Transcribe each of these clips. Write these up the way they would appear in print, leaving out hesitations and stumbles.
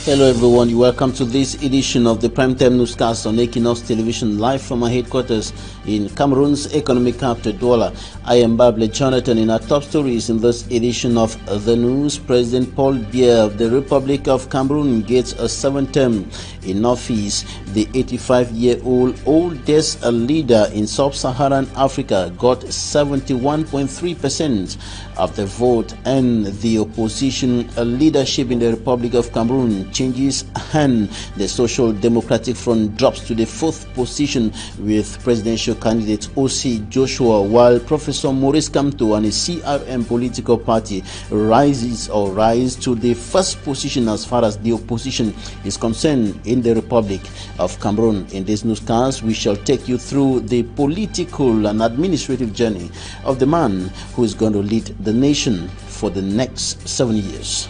Hello everyone, welcome to this edition of the Primetime Newscast on Equinoxe Television, live from our headquarters in Cameroon's economic capital, Douala. I am Bable Jonathan. In our top stories in this edition of the news, President Paul Biya of the Republic of Cameroon gets a 7th term in office. The 85-year-old oldest leader in sub-Saharan Africa got 71.3% of the vote, and the opposition leadership in the Republic of Cameroon changes hand. The Social Democratic Front drops to the 4th position with presidential candidate O.C. Joshua, while Professor Maurice Kamto and his CRM political party rise to the 1st position as far as the opposition is concerned in the Republic of Cameroon. In this newscast, we shall take you through the political and administrative journey of the man who is going to lead the nation for the next 7 years.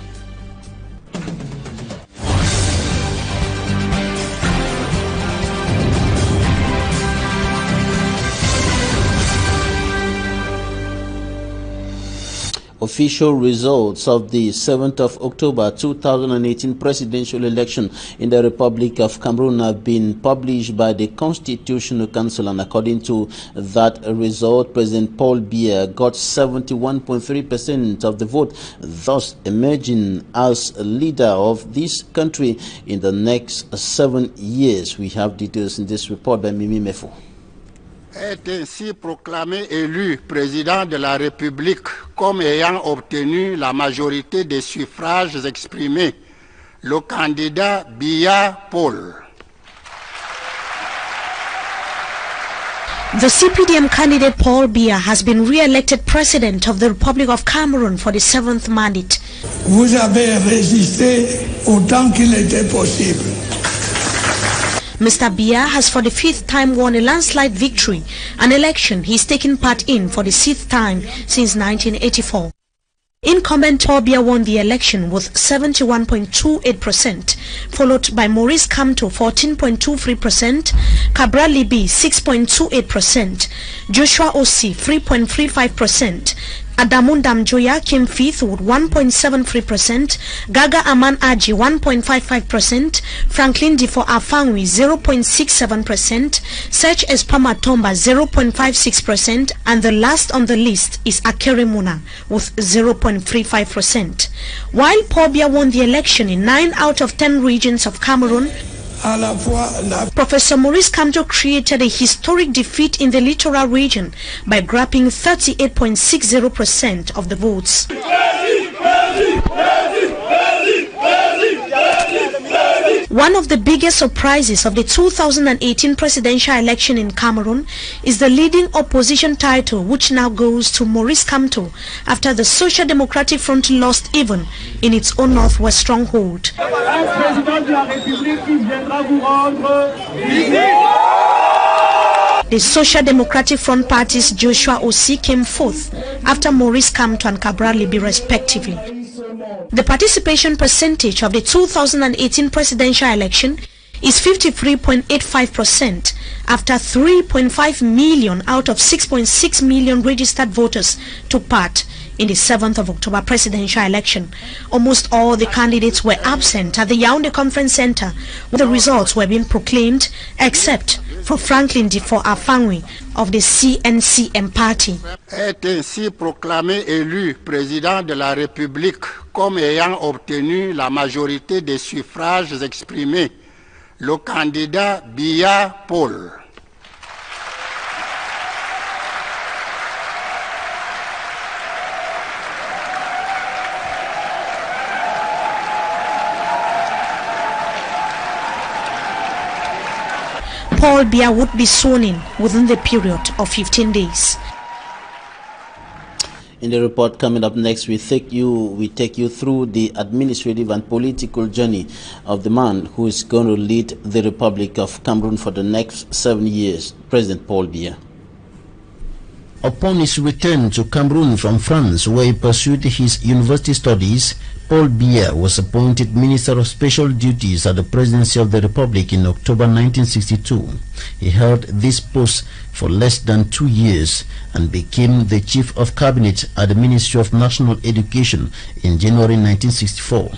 Official results of the 7th of October 2018 presidential election in the Republic of Cameroon have been published by the Constitutional Council, and according to that result, President Paul Biya got 71.3% of the vote, thus emerging as a leader of this country in the next 7 years. We have details in this report by Mimi Mefo. Est ainsi proclamé élu président de la République comme ayant obtenu la majorité des suffrages exprimés, le candidat Biya Paul. The CPDM candidate Paul Biya has been re-elected president of the Republic of Cameroon for the 7th mandate. Vous avez résisté autant qu'il était possible. Mr. Biya has for the 5th time won a landslide victory, an election he's taken part in for the 6th time since 1984. Incumbent Paul Biya won the election with 71.28%, followed by Maurice Kamto 14.23%, Cabral Libi 6.28%, Joshua Ossi 3.35%, Adamundam Joya came 5th with 1.73%, Gaga Aman Aji 1.55%, Franklin Difo Afangwi 0.67%, Serge Espama Tomba 0.56%, and the last on the list is Akere Muna with 0.35%. While Paul Biya won the election in 9 out of 10 regions of Cameroon, Professor Maurice Kamto created a historic defeat in the littoral region by grabbing 38.60% of the votes. One of the biggest surprises of the 2018 presidential election in Cameroon is the leading opposition title, which now goes to Maurice Kamto after the Social Democratic Front lost even in its own northwest stronghold. The Social Democratic Front party's Joshua Ossi came 4th after Maurice Kamto and Cabral Libi respectively. The participation percentage of the 2018 presidential election is 53.85% after 3.5 million out of 6.6 million registered voters took part in the 7th of October presidential election. Almost all the candidates were absent at the Yaoundé Conference Center where the results were being proclaimed, except for Franklin Difo Afangwi of the CNCM party. Est ainsi proclamé élu président de la République comme ayant obtenu la majorité des suffrages exprimés, le candidat Biya Paul. Paul Biya would be sworn in within the period of 15 days. In the report coming up next, we take you through the administrative and political journey of the man who is going to lead the Republic of Cameroon for the next 7 years, President Paul Biya. Upon his return to Cameroon from France, where he pursued his university studies, Paul Biya was appointed Minister of Special Duties at the Presidency of the Republic in October 1962. He held this post for less than 2 years and became the Chief of Cabinet at the Ministry of National Education in January 1964.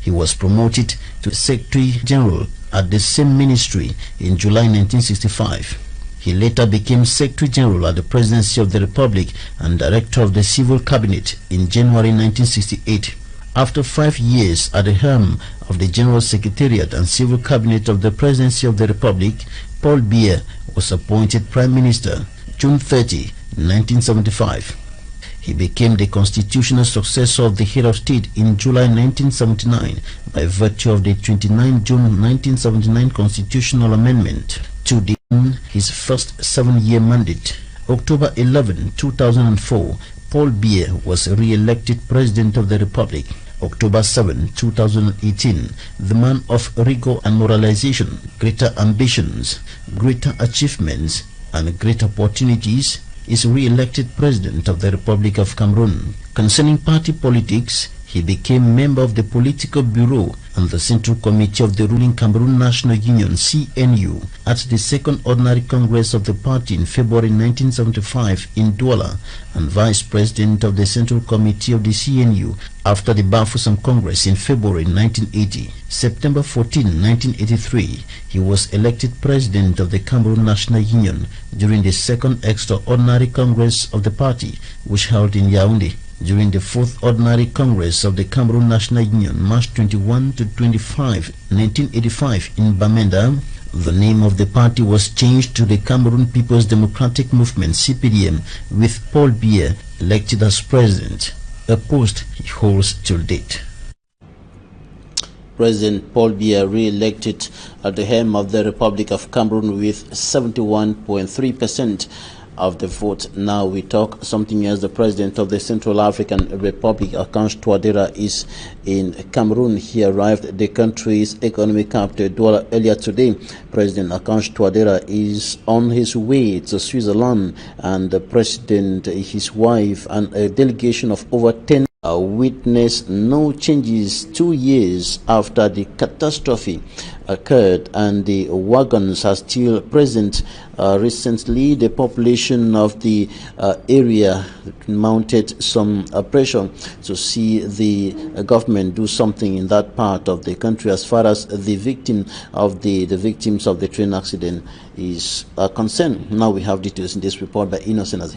He was promoted to Secretary General at the same ministry in July 1965. He later became Secretary General at the Presidency of the Republic and Director of the Civil Cabinet in January 1968. After 5 years at the helm of the General Secretariat and Civil Cabinet of the Presidency of the Republic, Paul Biya was appointed Prime Minister June 30, 1975. He became the constitutional successor of the head of state in July 1979 by virtue of the 29 June 1979 constitutional amendment to his first 7-year mandate. October 11, 2004, Paul Biya was re-elected President of the Republic. October 7, 2018, the man of rigor and moralization, greater ambitions, greater achievements, and great opportunities, is re-elected President of the Republic of Cameroon. Concerning party politics, he became member of the Political Bureau and the Central Committee of the ruling Cameroon National Union (CNU) at the Second Ordinary Congress of the party in February 1975 in Douala, and Vice President of the Central Committee of the CNU after the Bafoussam Congress in February 1980. September 14, 1983, he was elected President of the Cameroon National Union during the Second Extraordinary Congress of the party, which held in Yaoundé. During the 4th Ordinary Congress of the Cameroon National Union, March 21 to 25, 1985 in Bamenda, the name of the party was changed to the Cameroon People's Democratic Movement (CPDM), with Paul Biya elected as president, a post he holds till date. President Paul Biya re-elected at the helm of the Republic of Cameroon with 71.3% of the vote. Now we talk something else. The President of the Central African Republic, Akanj Touadera, is in Cameroon. He arrived at the country's economic capital, Douala, earlier today. President Akanj Touadera is on his way to Switzerland, and the President, his wife, and a delegation of over 10 witnessed no changes 2 years after the catastrophe occurred, and the wagons are still present. Recently, the population of the area mounted some pressure to see the government do something in that part of the country as far as the victims of the train accident is concerned. Now we have details in this report by Equinoxe.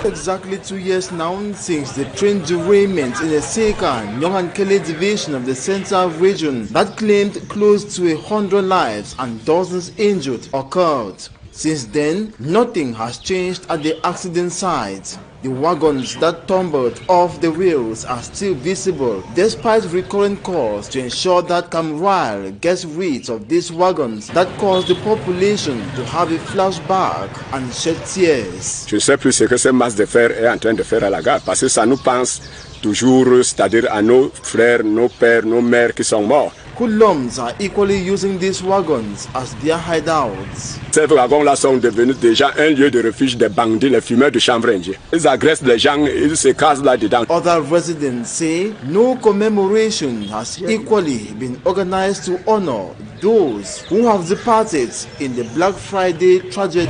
Exactly 2 years now since the train derailment in the Seka Nyohankele division of the Central region that claimed close to 100 lives and dozens injured occurred. Since then, nothing has changed at the accident site. The wagons that tumbled off the rails are still visible, despite recurrent calls to ensure that Camroil gets rid of these wagons that caused the population to have a flashback and shed tears. Je ne sais plus ce que cette masse de fer est en train de faire à la gare, parce que ça nous pense toujours, c'est-à-dire à nos frères, nos pères, nos mères qui sont morts. Hoodlums are equally using these wagons as their hideouts. Ces wagons-là sont devenus déjà un lieu de refuge des bandits, les fumeurs de chanvre indien. Ils agressent les gens, ils se casent là-dedans. Other residents say no commemoration has equally been organized to honor those who have departed in the Black Friday tragedy.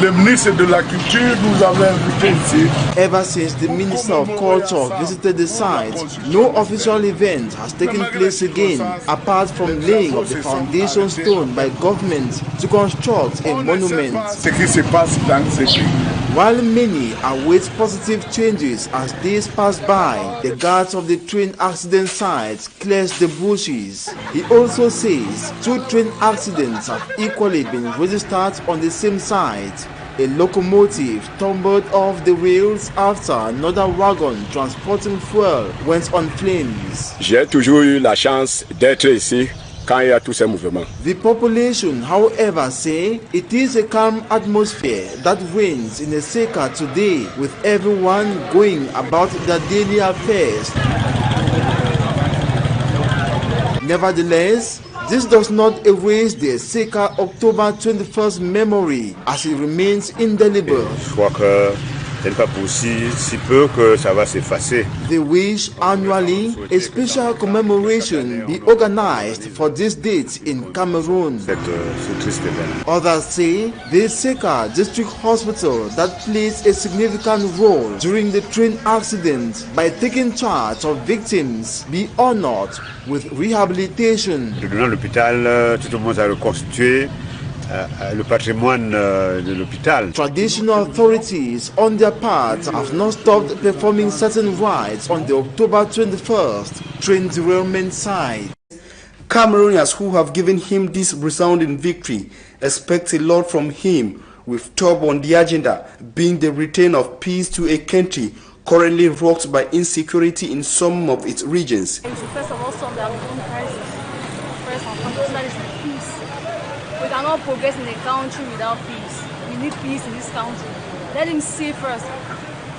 Le ministre de la Culture nous avait invités ici. Ever since the Minister of Culture visited the site, no official event has taken place again, apart from laying of the foundation stone by government to construct a monument. While many await positive changes as days pass by, the guards of the train accident site clears the bushes. He also says 2 train accidents have equally been registered on the same site. A locomotive tumbled off the rails after another wagon transporting fuel went on flames. J'ai toujours eu la chance d'être ici quand il y a tous ces mouvements. The population, however, say it is a calm atmosphere that reigns in the Seka today, with everyone going about their daily affairs. Nevertheless, this does not erase the Seka October 21st memory, as it remains indelible. Je crois que Ce n'est pas pour si peu que ça va s'effacer. They wish annually a special commemoration be organized for this date in Cameroon. Ce triste événement. Others say the Seka District Hospital that plays a significant role during the train accident by taking charge of victims be honored with rehabilitation. Dans l'hôpital, tout le monde a reconstitué le patrimoine de l'hôpital. Traditional authorities on their part have not stopped performing certain rites on the October 21st train derailment site. Cameroonians who have given him this resounding victory expect a lot from him, with top on the agenda being the return of peace to a country currently rocked by insecurity in some of its regions. We should first of all solve our own crisis. First and foremost, that is peace. We cannot progress in a country without peace. We need peace in this country. Let him see first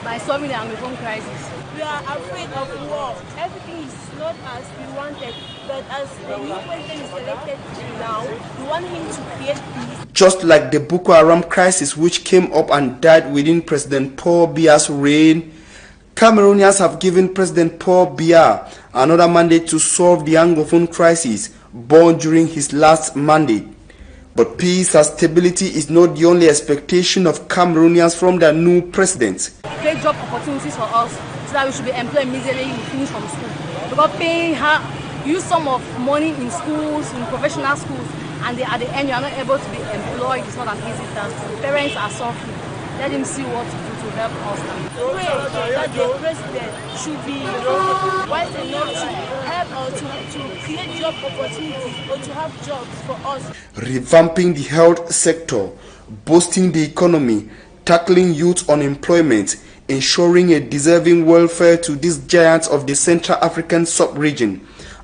by solving the Anglophone crisis. We are afraid of war. Everything is not as we wanted, but as the new president is elected now, we want him to create peace. Just like the Boko Haram crisis which came up and died within President Paul Biya's reign, Cameroonians have given President Paul Biya another mandate to solve the Anglophone crisis born during his last mandate. But peace and stability is not the only expectation of Cameroonians from their new president. Create job opportunities for us so that we should be employed immediately when we finish from school. Because paying her, use some of money in schools, in professional schools, and at the end you are not able to be employed. It's not an easy task. Parents are suffering. Let him see what to do to help us. Pray that the president should be wise enough to help us to create job opportunities or to have jobs for us. Revamping the health sector, boosting the economy, tackling youth unemployment, ensuring a deserving welfare to these giants of the Central African sub-region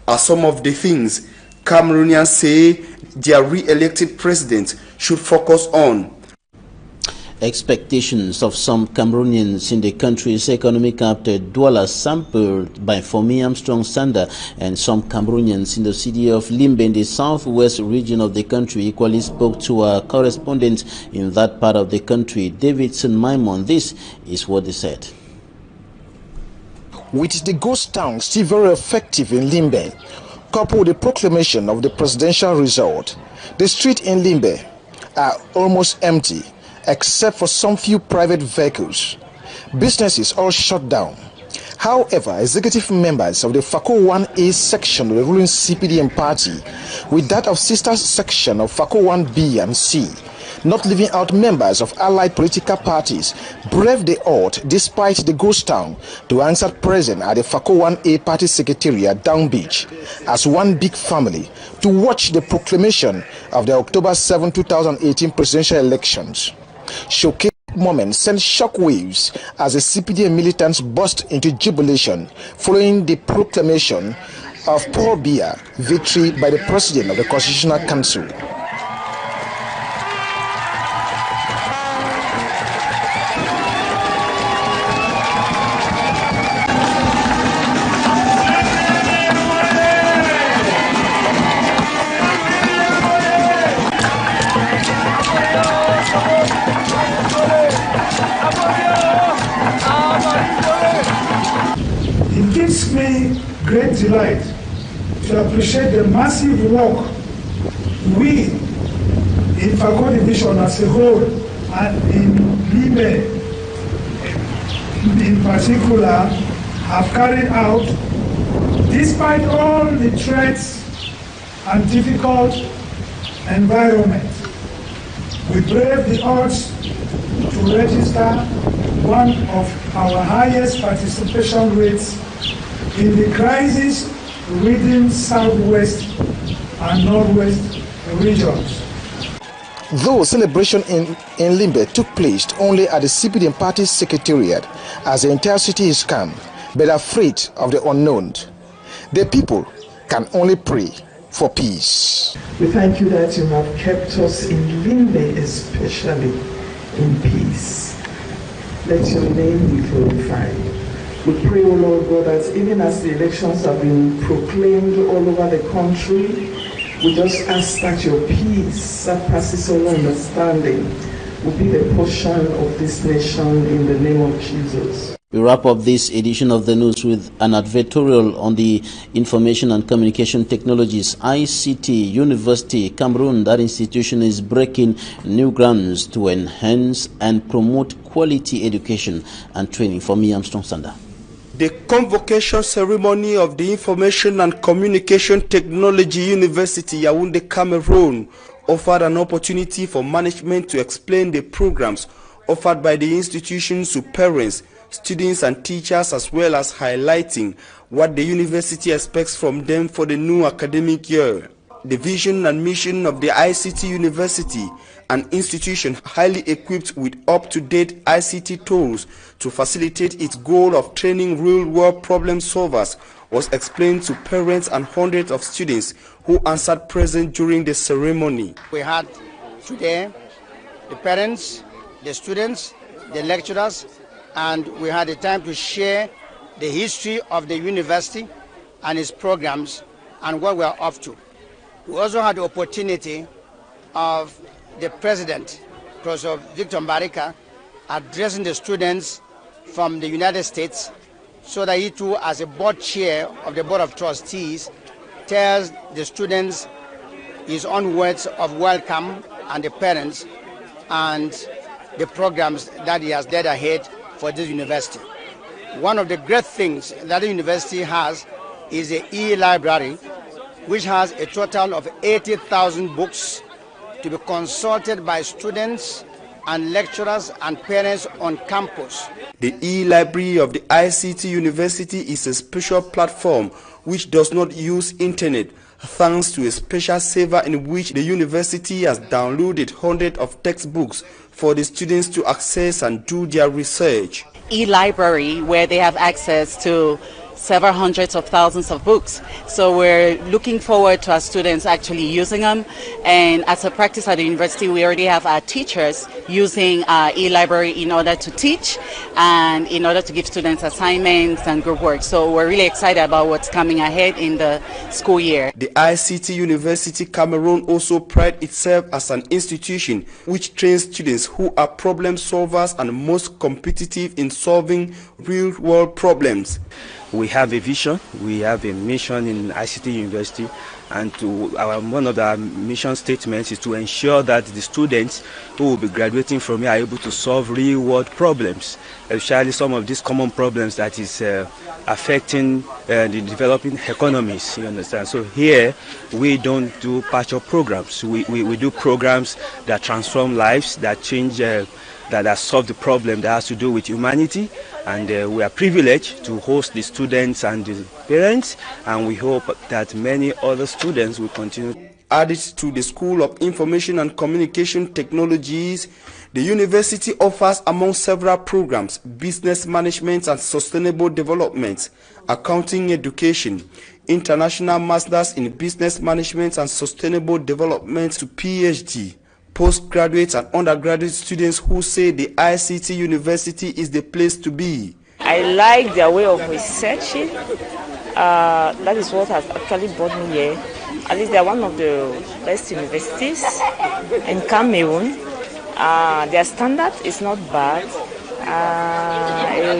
are some of the things Cameroonians say their re-elected president should focus on. Expectations of some Cameroonians in the country's economic capital Douala, sampled by Fomi Armstrong Sander, and some Cameroonians in the city of Limbe in the southwest region of the country equally spoke to our correspondent in that part of the country, Davidson Maimon. This is what they said. With the ghost town still very effective in Limbe, coupled with the proclamation of the presidential result, the streets in Limbe are almost empty, except for some few private vehicles. Businesses all shut down. However, executive members of the FACO 1A section of the ruling CPDM party, with that of sister section of FACO 1B and C, not leaving out members of allied political parties, braved the odds despite the ghost town to answer present at the FACO 1A party secretariat Down Beach as one big family to watch the proclamation of the October 7, 2018 presidential elections. Showcase moment sent shockwaves as the CPDM militants burst into jubilation following the proclamation of Paul Biya victory by the president of the Constitutional Council. It gives me great delight to appreciate the massive work we in FACO division as a whole and in Limbe in particular have carried out despite all the threats and difficult environment. We brave the odds to register one of our highest participation rates in the crisis-ridden southwest and northwest regions. Though celebration in Limbe took place only at the CPDM party secretariat, as the entire city is calm but afraid of the unknown, the people can only pray for peace. We thank you that you have kept us in Limbe, especially in peace. Let your name be glorified. We pray, O Lord God, that even as the elections have been proclaimed all over the country, we just ask that your peace surpasses all understanding will be the portion of this nation in the name of Jesus. We wrap up this edition of the news with an advertorial on the Information and Communication Technologies ICT University Cameroon. That institution is breaking new grounds to enhance and promote quality education and training. For me, Armstrong Sander. The convocation ceremony of the Information and Communication Technology University Yaoundé, Cameroon, offered an opportunity for management to explain the programs offered by the institution to parents, students and teachers, as well as highlighting what the university expects from them for the new academic year. The vision and mission of the ICT University, an institution highly equipped with up-to-date ICT tools to facilitate its goal of training real-world problem solvers, was explained to parents and hundreds of students who answered present during the ceremony. We had today the parents, the students, the lecturers, and we had the time to share the history of the university and its programs and what we are up to. We also had the opportunity of the president, Professor Victor Mbarika, addressing the students from the United States, so that he too, as a board chair of the Board of Trustees, tells the students his own words of welcome and the parents and the programs that he has led ahead for this university. One of the great things that the university has is the e-library, which has a total of 80,000 books to be consulted by students and lecturers and parents on campus. The e-library of the ICT University is a special platform which does not use internet, thanks to a special server in which the university has downloaded hundreds of textbooks for the students to access and do their research. E-library, where they have access to several hundreds of thousands of books. So we're looking forward to our students actually using them. And as a practice at the university, we already have our teachers using our e-library in order to teach and in order to give students assignments and group work. So we're really excited about what's coming ahead in the school year. The ICT University Cameroon also prides itself as an institution which trains students who are problem solvers and most competitive in solving real-world problems. We have a vision, we have a mission in ICT University, and one of our mission statements is to ensure that the students who will be graduating from here are able to solve real-world problems, especially some of these common problems that is affecting the developing economies, you understand. So here we don't do partial programs, we do programs that transform lives, that change, that solve the problem that has to do with humanity. And we are privileged to host the students and the parents, and we hope that many other students will continue. Added to the School of Information and Communication Technologies, the university offers, among several programs, business management and sustainable development, accounting education, international masters in business management and sustainable development to PhD, postgraduate and undergraduate students who say the ICT University is the place to be. I like their way of researching. That is what has actually brought me here. At least they are one of the best universities in Cameroon. Their standard is not bad.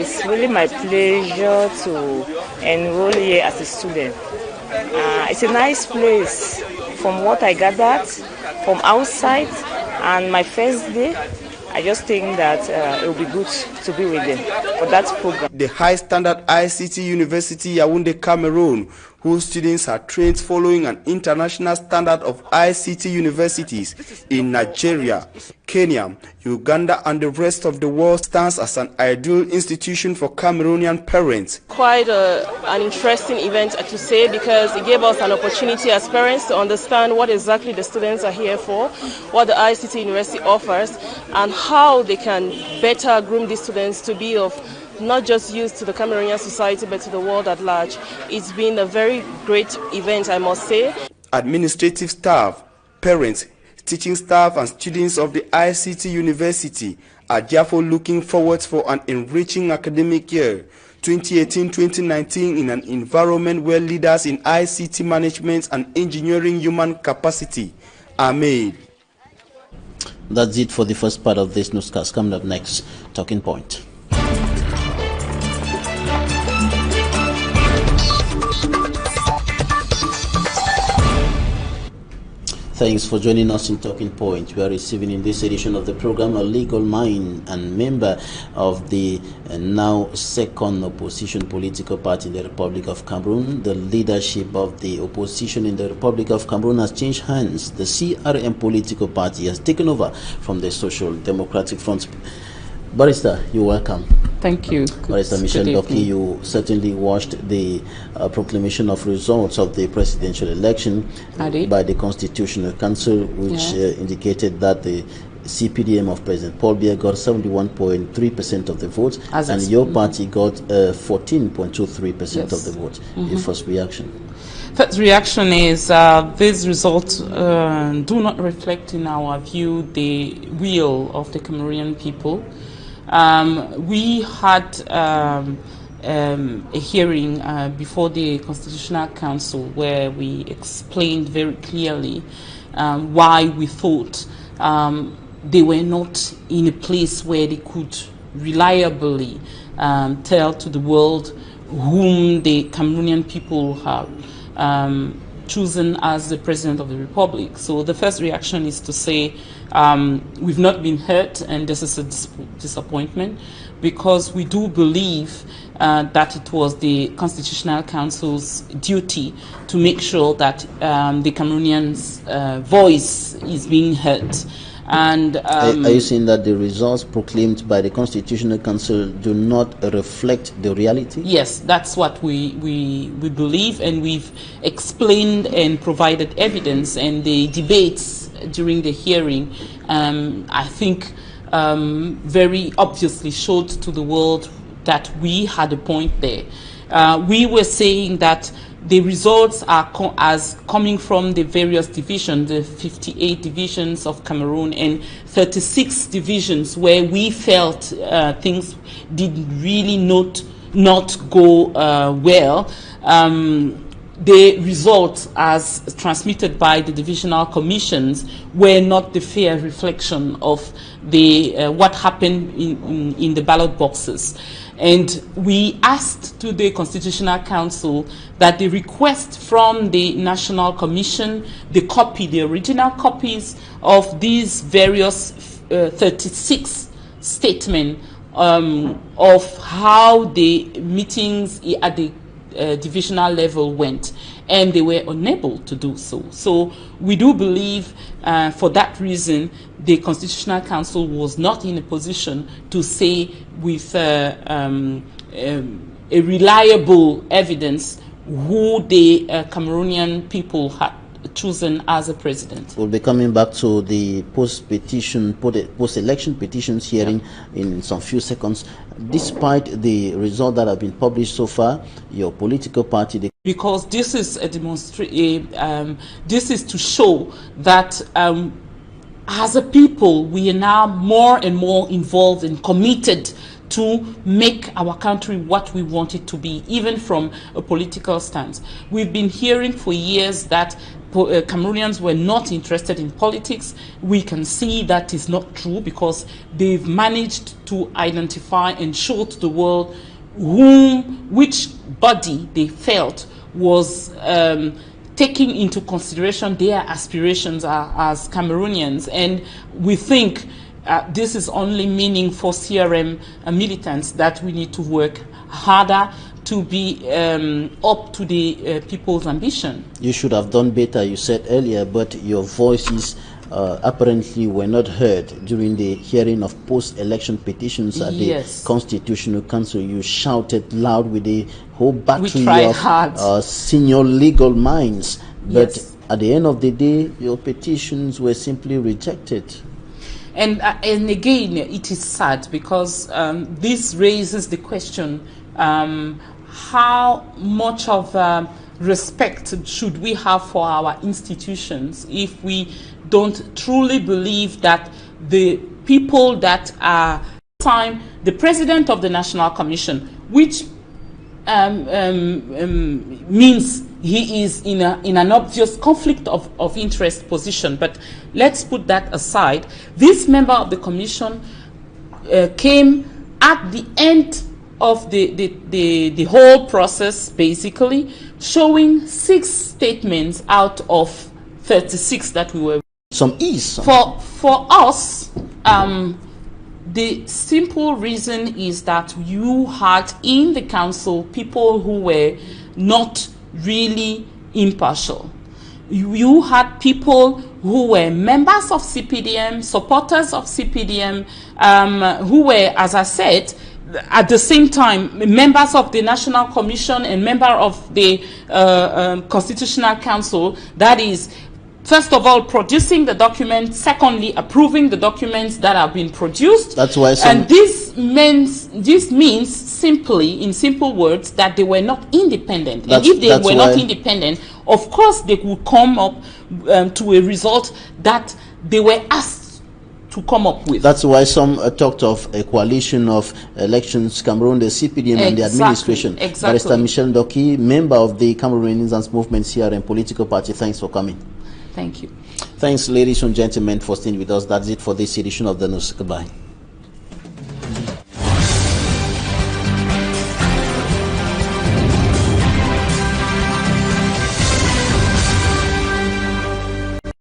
It's really my pleasure to enroll here as a student. It's a nice place. From what I gathered from outside and my first day, I just think that it will be good to be with them for that program. The high standard ICT University Yaoundé, Cameroon, whose students are trained following an international standard of ICT universities in Nigeria, Kenya, Uganda and the rest of the world, stands as an ideal institution for Cameroonian parents. Quite an interesting event to say, because it gave us an opportunity as parents to understand what exactly the students are here for, what the ICT University offers, and how they can better groom these students to be of not just use to the Cameroonian society but to the world at large. It's been a very great event, I must say. Administrative staff, parents, teaching staff and students of the ICT University are therefore looking forward for an enriching academic year 2018-2019 in an environment where leaders in ICT management and engineering human capacity are made. That's it for the first part of this newscast. Coming up next, Talking Point. Thanks for joining us in Talking Point. We are receiving in this edition of the program a legal mind and member of the now second opposition political party in the Republic of Cameroon. The leadership of the opposition in the Republic of Cameroon has changed hands. The CRM political party has taken over from the Social Democratic Front. Barrister, you're welcome. Thank you. Barrister Michel NDOKI, you certainly watched the proclamation of results of the presidential election by the Constitutional Council, which indicated that the CPDM of President Paul Biya got 71.3% of the votes, and your party got 14.23% of the votes. Your first reaction? First reaction is these results do not reflect, in our view, the will of the Cameroonian people. We had a hearing before the Constitutional Council where we explained very clearly why we thought they were not in a place where they could reliably tell to the world whom the Cameroonian people have chosen as the President of the Republic. So the first reaction is to say we've not been heard, and this is a disappointment, because we do believe that it was the Constitutional Council's duty to make sure that the Cameroonians' voice is being heard. And are you saying that the results proclaimed by the Constitutional Council do not reflect the reality? Yes, that's what we believe, and we've explained and provided evidence, and the debates during the hearing, I think, very obviously showed to the world that we had a point there. We were saying that the results are coming from the various divisions, the 58 divisions of Cameroon and 36 divisions where we felt things did really not go well. The results as transmitted by the divisional commissions were not the fair reflection of the what happened in the ballot boxes. And we asked to the Constitutional Council that the request from the National Commission, the original copies of these various 36 statements of how the meetings at the divisional level went, and they were unable to do so. So we do believe for that reason the Constitutional Council was not in a position to say with a reliable evidence who the Cameroonian people had chosen as a president. We'll be coming back to the post-election petitions hearing in some few seconds. Despite the result that have been published so far, your political party... Because this is a this is to show that as a people, we are now more and more involved and committed to make our country what we want it to be, even from a political stance. We've been hearing for years that Cameroonians were not interested in politics. We can see that is not true, because they've managed to identify and show to the world which body they felt was taking into consideration their aspirations as Cameroonians. And we think this is only meaning for CRM militants that we need to work harder to be up to the people's ambition. You should have done better, you said earlier, but your voices apparently were not heard during the hearing of post-election petitions at the Constitutional Council. You shouted loud with the whole battery of senior legal minds, but at the end of the day, your petitions were simply rejected. And again, it is sad, because this raises the question, how much of respect should we have for our institutions if we don't truly believe that the people that are the President of the National Commission, which means he is in an obvious conflict of interest position. But let's put that aside. This member of the commission came at the end of the whole process, basically, showing 6 statements out of 36 that we were. Some ease. For us, the simple reason is that you had in the council people who were not really impartial. You had people who were members of CPDM, supporters of CPDM, who were, as I said, at the same time, members of the National Commission and member of the Constitutional Council, that is, first of all, producing the documents, secondly, approving the documents that have been produced. That's why and this means simply, in simple words, that they were not independent. And if they were not independent, of course, they would come up to a result that they were asked to come up with. That's why some talked of a coalition of elections, Cameroon, the CPDM, and the administration. Exactly. Barrister Michel NDOKI, member of the Cameroon Renaissance Movement CRM political party, thanks for coming. Thank you. Thanks, ladies and gentlemen, for staying with us. That's it for this edition of the news. Goodbye.